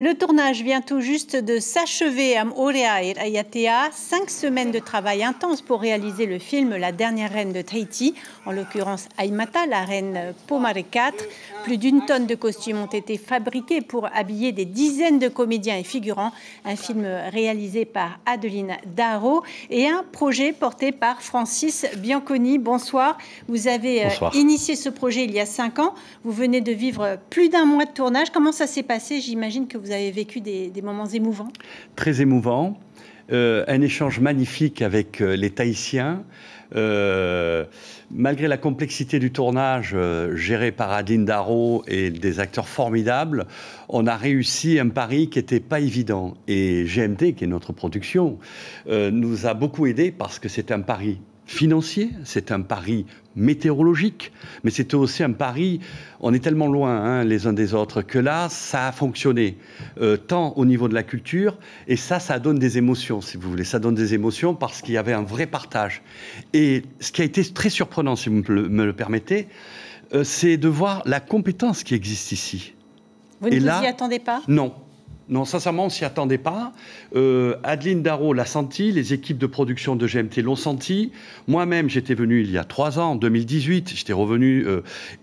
Le tournage vient tout juste de s'achever à Moorea et Raiatea. 5 semaines de travail intense pour réaliser le film La dernière reine de Tahiti, en l'occurrence Aimata, la reine Pomare IV. Plus d'1 tonne de costumes ont été fabriqués pour habiller des dizaines de comédiens et figurants. Un film réalisé par Adeline Darro et un projet porté par Francis Bianconi. Bonsoir. Vous avez initié ce projet il y a 5 ans. Vous venez de vivre plus d'1 mois de tournage. Comment ça s'est passé? J'imagine que vous avez vécu des moments émouvants. Très émouvant. Un échange magnifique avec les Tahitiens. Malgré la complexité du tournage géré par Adeline Darro et des acteurs formidables, on a réussi un pari qui n'était pas évident. Et GMT, qui est notre production, nous a beaucoup aidé parce que c'est un pari financier, c'est un pari météorologique, mais c'était aussi un pari, on est tellement loin les uns des autres, que là, ça a fonctionné, tant au niveau de la culture, et ça donne des émotions, si vous voulez. Ça donne des émotions parce qu'il y avait un vrai partage. Et ce qui a été très surprenant, si vous me le permettez, c'est de voir la compétence qui existe ici. Vous ne vous y attendez pas? Non. Non, sincèrement, on ne s'y attendait pas. Adeline Darro l'a senti, les équipes de production de GMT l'ont senti. Moi-même, j'étais venu il y a 3 ans, en 2018, j'étais revenu.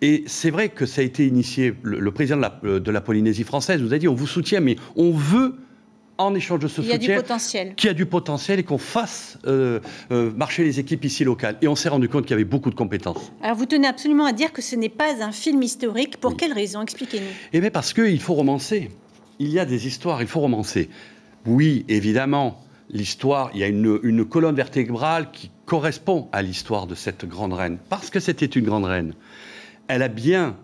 Et c'est vrai que ça a été initié. Le président de la Polynésie française nous a dit, on vous soutient, mais on veut, en échange de ce soutien, qu'il y a du potentiel et qu'on fasse marcher les équipes ici locales. Et on s'est rendu compte qu'il y avait beaucoup de compétences. Alors vous tenez absolument à dire que ce n'est pas un film historique. Pour quelle raison? Expliquez-nous. Eh bien parce qu'il faut romancer. Il y a des histoires, il faut romancer. Oui, évidemment, l'histoire, il y a une colonne vertébrale qui correspond à l'histoire de cette grande reine. Parce que c'était une grande reine. Elle a bien,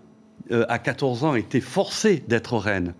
à 14 ans, été forcée d'être reine.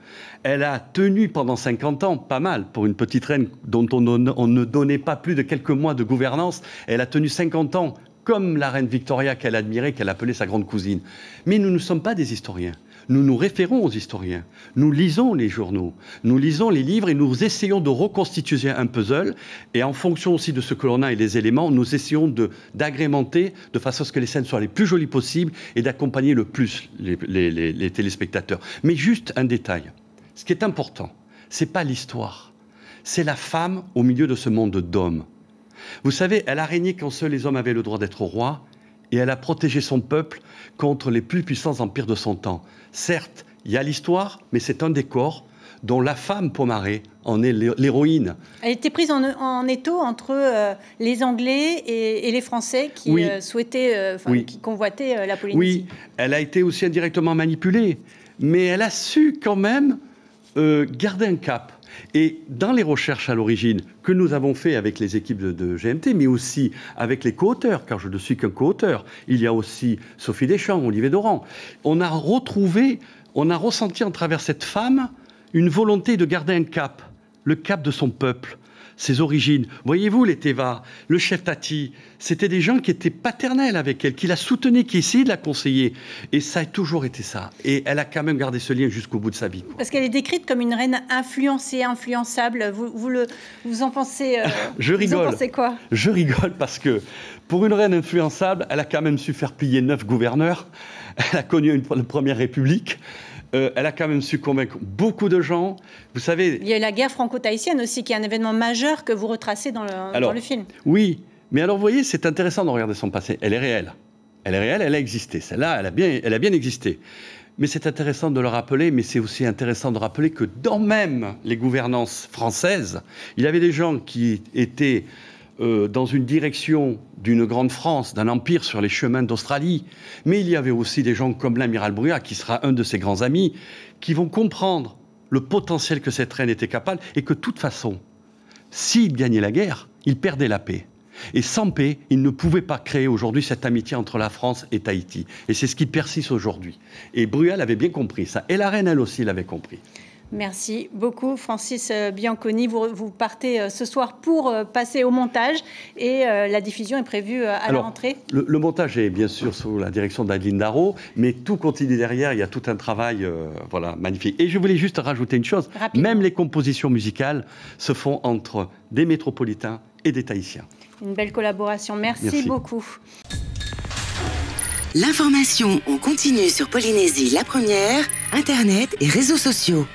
Elle a tenu pendant 50 ans, pas mal, pour une petite reine dont on ne donnait pas plus de quelques mois de gouvernance. Elle a tenu 50 ans, comme la reine Victoria qu'elle admirait, qu'elle appelait sa grande cousine. Mais nous ne sommes pas des historiens. Nous nous référons aux historiens. Nous lisons les journaux, nous lisons les livres et nous essayons de reconstituer un puzzle. Et en fonction aussi de ce que l'on a et les éléments, nous essayons d'agrémenter de façon à ce que les scènes soient les plus jolies possibles et d'accompagner le plus les téléspectateurs. Mais juste un détail. Ce qui est important, ce n'est pas l'histoire. C'est la femme au milieu de ce monde d'hommes. Vous savez, elle a régné quand seuls les hommes avaient le droit d'être rois. Et elle a protégé son peuple contre les plus puissants empires de son temps. Certes, il y a l'histoire, mais c'est un décor dont la femme Pomare en est l'héroïne. Elle était prise en étau entre les Anglais et les Français qui souhaitaient, qui convoitaient la Polynésie. Oui, elle a été aussi indirectement manipulée, mais elle a su quand même garder un cap. Et dans les recherches à l'origine que nous avons fait avec les équipes de GMT, mais aussi avec les co-auteurs, car je ne suis qu'un co-auteur, il y a aussi Sophie Deschamps, Olivier Doran, on a ressenti en travers cette femme une volonté de garder un cap, le cap de son peuple, ses origines. Voyez-vous, les Teva, le chef Tati, c'était des gens qui étaient paternels avec elle, qui la soutenaient, qui essayaient de la conseiller. Et ça a toujours été ça. Et elle a quand même gardé ce lien jusqu'au bout de sa vie. Parce qu'elle est décrite comme une reine influencée, influençable. Vous en pensez Je rigole. Vous en pensez quoi? Je rigole parce que pour une reine influençable, elle a quand même su faire plier 9 gouverneurs. Elle a connu une première république. Elle a quand même su convaincre beaucoup de gens. Vous savez... Il y a eu la guerre franco-tahitienne aussi, qui est un événement majeur que vous retracez dans le film. Oui, mais alors vous voyez, c'est intéressant de regarder son passé. Elle est réelle. Elle est réelle, elle a existé. Celle-là, elle a bien existé. Mais c'est intéressant de le rappeler, mais c'est aussi intéressant de rappeler que dans même les gouvernances françaises, il y avait des gens qui étaient... dans une direction d'une grande France, d'un empire sur les chemins d'Australie. Mais il y avait aussi des gens comme l'amiral Brugha, qui sera un de ses grands amis, qui vont comprendre le potentiel que cette reine était capable et que de toute façon, s'il gagnait la guerre, il perdait la paix. Et sans paix, il ne pouvait pas créer aujourd'hui cette amitié entre la France et Tahiti. Et c'est ce qui persiste aujourd'hui. Et Brugha l'avait bien compris, ça. Et la reine, elle aussi, l'avait compris. Merci beaucoup, Francis Bianconi. Vous partez ce soir pour passer au montage et la diffusion est prévue à la rentrée. Le montage est bien sûr sous la direction d'Adeline Darro, mais tout continue derrière. Il y a tout un travail magnifique. Et je voulais juste rajouter une chose. Rapidement. Même les compositions musicales se font entre des métropolitains et des Tahitiens. Une belle collaboration. Merci beaucoup. L'information en continu sur Polynésie la première, Internet et réseaux sociaux.